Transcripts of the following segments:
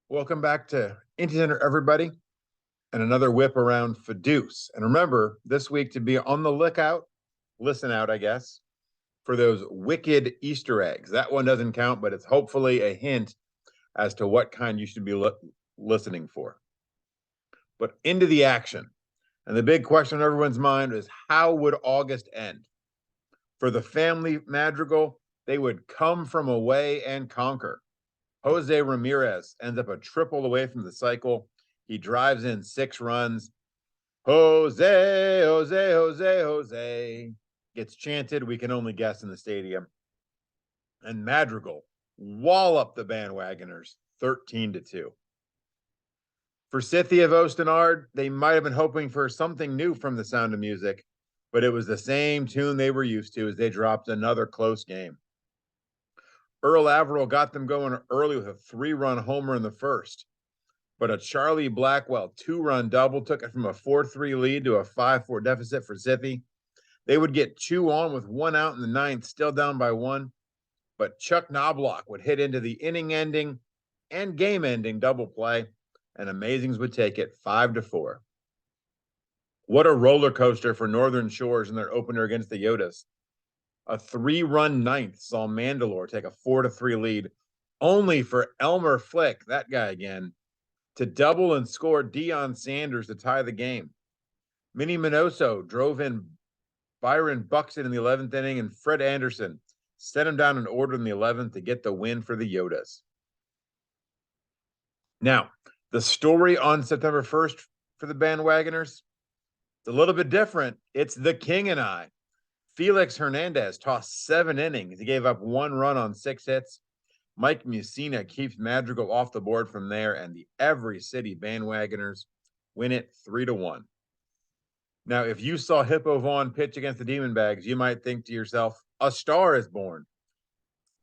Welcome back to IntyCenter, everybody, and another whip around for deuce. And remember, this week to be on the lookout, listen out, I guess, for those wicked Easter eggs. That one doesn't count, but it's hopefully a hint as to what kind you should be listening for. But into the action. And the big question on everyone's mind is how would August end? For the family madrigal, they would come from away and conquer. Jose Ramirez ends up a triple away from the cycle. He drives in 6 runs. Jose, Jose, Jose, Jose gets chanted. We can only guess in the stadium. And Madrigal wallop the bandwagoners 13-2. For Scythia of Ostenard, they might have been hoping for something new from The Sound of Music, but it was the same tune they were used to as they dropped another close game. Earl Averill got them going early with a 3-run homer in the first, but a Charlie Blackwell 2-run double took it from a 4-3 lead to a 5-4 deficit for Zippy. They would get 2 on with 1 out in the 9th, still down by 1, but Chuck Knobloch would hit into the inning-ending and game-ending double play, and Amazings would take it 5-4. What a roller coaster for Northern Shores in their opener against the Yodas. A 3-run 9th saw Mandalore take a 4-3 lead, only for Elmer Flick, that guy again, to double and score Deion Sanders to tie the game. Minnie Minoso drove in Byron Buxton in the 11th inning, and Fred Anderson sent him down in order in the 11th to get the win for the Yodas. Now, the story on September 1st for the bandwagoners, it's a little bit different. It's the King and I. Felix Hernandez tossed 7 innings. He gave up 1 run on 6 hits. Mike Mussina keeps Madrigal off the board from there, and the Every City bandwagoners win it 3-1. Now, if you saw Hippo Vaughn pitch against the Demon Bags, you might think to yourself, a star is born.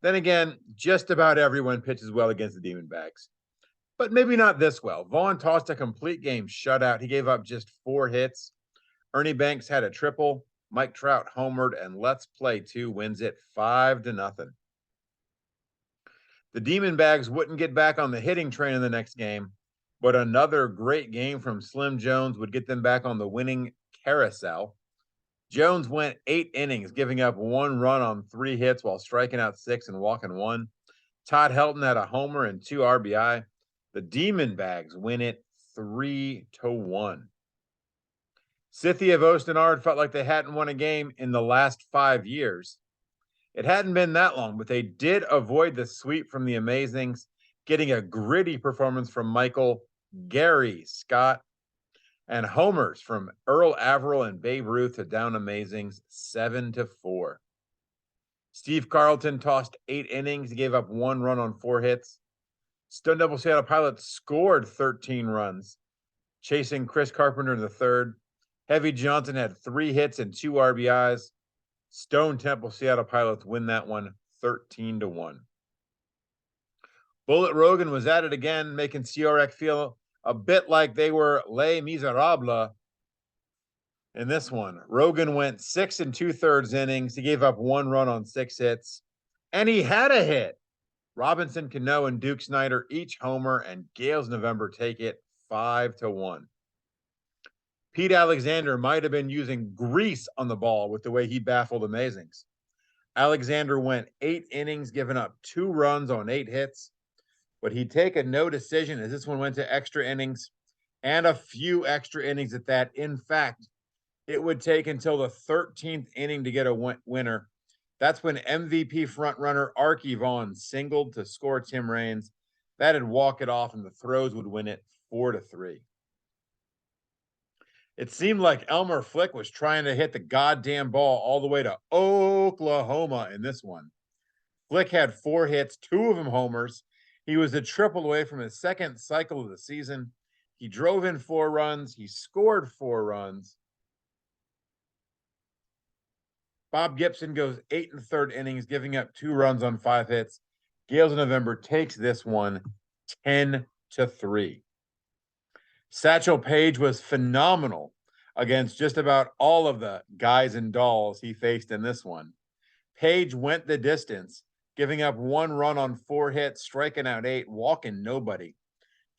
Then again, just about everyone pitches well against the Demon Bags, but maybe not this well. Vaughn tossed a complete game shutout. He gave up just 4 hits. Ernie Banks had a triple. Mike Trout homered, and Let's Play 2 wins it 5-0. The Demon Bags wouldn't get back on the hitting train in the next game, but another great game from Slim Jones would get them back on the winning carousel. Jones went 8 innings, giving up 1 run on 3 hits while striking out 6 and walking 1. Todd Helton had a homer and 2 RBI. The Demon Bags win it 3-1. Scythia of Ostenard felt like they hadn't won a game in the last 5 years. It hadn't been that long, but they did avoid the sweep from the Amazings, getting a gritty performance from Michael Gary Scott, and homers from Earl Averill and Babe Ruth to down Amazings 7-4. Steve Carlton tossed 8 innings. He gave up 1 run on 4 hits. Stone Devil Seattle Pilots scored 13 runs, chasing Chris Carpenter in the 3rd. Heavy Johnson had 3 hits and 2 RBIs. Stone Temple Seattle Pilots win that one 13-1. Bullet Rogan was at it again, making CRX feel a bit like they were Les Miserables in this one. Rogan went 6 2/3 innings. He gave up 1 run on 6 hits, and he had a hit. Robinson Cano and Duke Snyder each homer, and Gales November take it 5-1. Pete Alexander might have been using grease on the ball with the way he baffled Amazings. Alexander went 8 innings, giving up 2 runs on 8 hits, but he'd take a no decision as this one went to extra innings, and a few extra innings at that. In fact, it would take until the 13th inning to get a winner. That's when MVP frontrunner Archie Vaughn singled to score Tim Raines. That'd walk it off, and the throws would win it 4-3. It seemed like Elmer Flick was trying to hit the goddamn ball all the way to Oklahoma in this one. Flick had 4 hits, 2 of them homers. He was a triple away from his 2nd cycle of the season. He drove in 4 runs. He scored 4 runs. Bob Gibson goes 8 1/3 innings, giving up 2 runs on 5 hits. Gales of November takes this one 10-3. Satchel Paige was phenomenal against just about all of the guys and dolls he faced in this one. Paige went the distance, giving up 1 run on 4 hits, striking out 8, walking nobody.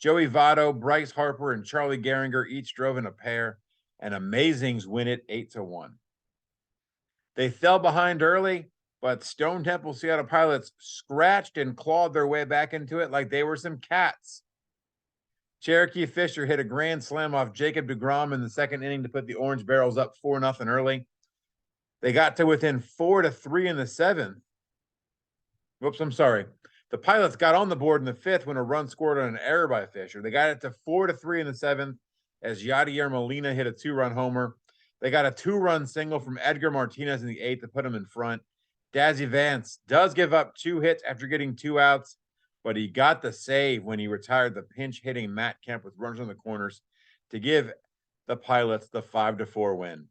Joey Votto, Bryce Harper, and Charlie Gehringer each drove in a pair, and Amazings win it 8-1. They fell behind early, but Stone Temple Seattle Pilots scratched and clawed their way back into it like they were some cats. Cherokee Fisher hit a grand slam off Jacob deGrom in the second inning to put the Orange Barrels up 4-0 early. They got to within 4-3 in the seventh. Whoops, I'm sorry. The Pilots got on the board in the fifth when a run scored on an error by Fisher. They got it to 4-3 in the seventh as Yadier Molina hit a 2-run homer. They got a 2-run single from Edgar Martinez in the eighth to put him in front. Dazzy Vance does give up 2 hits after getting 2 outs, but he got the save when he retired the pinch hitting Matt Kemp with runners on the corners to give the Pilots the 5-4 win.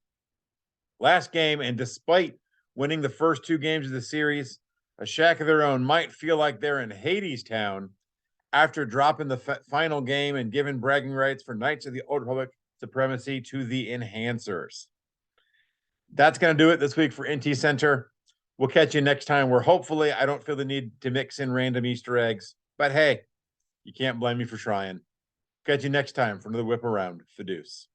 Last game, and despite winning the first 2 games of the series, a shack of their own might feel like they're in Hades Town after dropping the final game and giving bragging rights for Knights of the Old Republic supremacy to the Enhancers. That's going to do it this week for IntyCenter. We'll catch you next time where hopefully I don't feel the need to mix in random Easter eggs. But hey, you can't blame me for trying. Catch you next time for another whip around. Fidus.